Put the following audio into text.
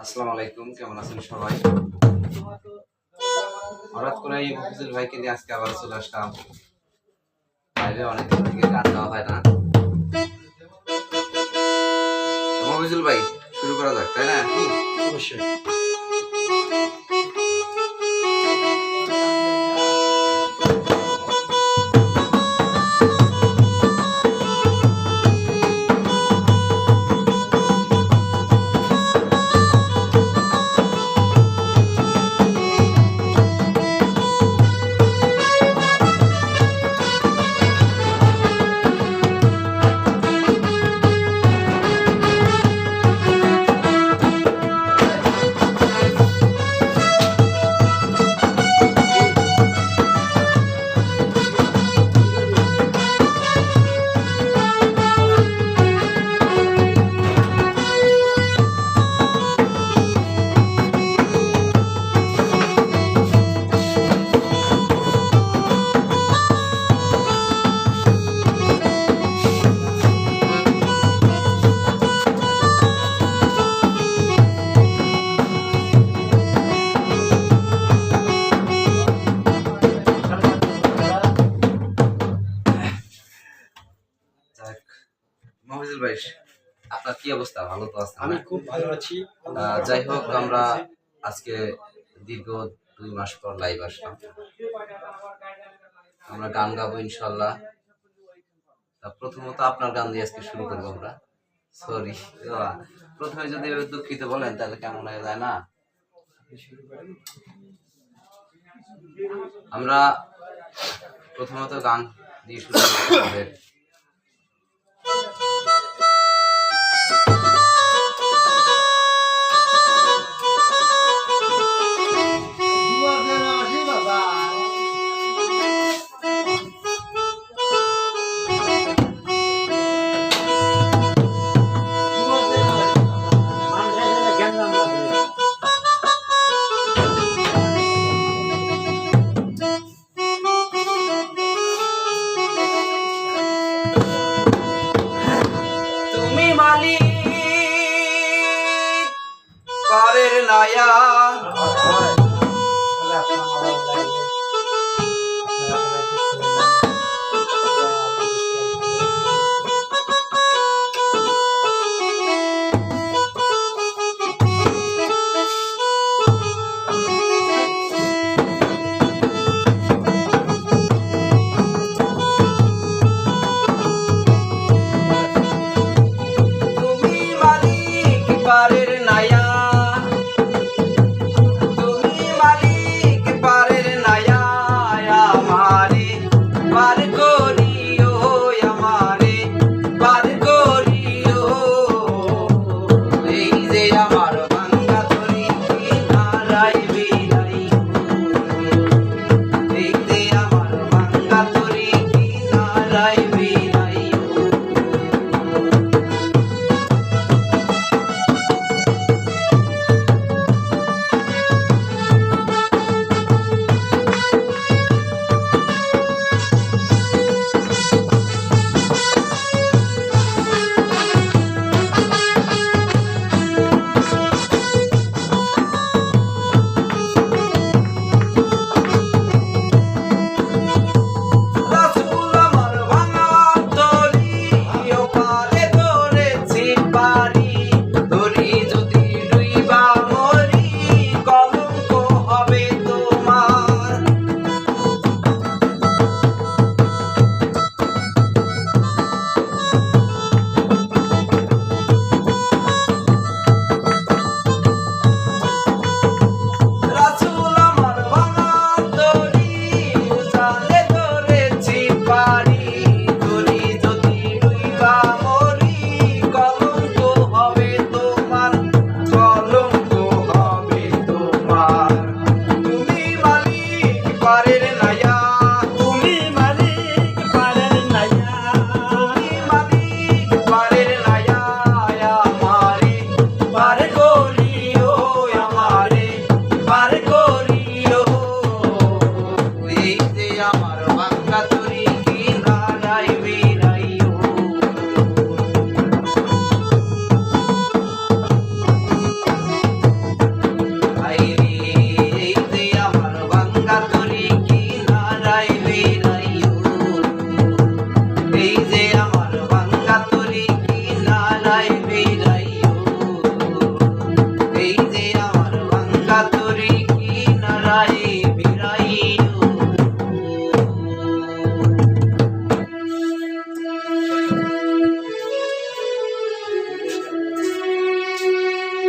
আসসালামু আলাইকুম, কেমন আছেন সবাই? হঠাৎ করে এই মফিজুল ভাইকে নিয়ে আজকে আবার চলে আসলাম লাইভে। অনেকদিন থেকে গান গাওয়া হয় না। মফিজুল ভাই, শুরু করা যাক, তাই না? অবশ্যই। মফিজুল ভাই, আপনার কি অবস্থা? ভালো তো আছেন? আমি খুব ভালো আছি। যাই হোক, আমরা আজকে দীর্ঘ 2 মাস পর লাইভ আসলাম। আমরা গান গাবো ইনশাল্লাহ। প্রথমত আপনার গান দিয়ে আজকে শুরু করবো আমরা। সরি, প্রথমে যদি দুঃখিত বলেন তাহলে কেমন হয়ে যায় না? আমরা প্রথমত গান দিয়ে শুরু করবো আমাদের। তুমি মালিক পারের নায়া, তুমি মালিক পারের নায়া, be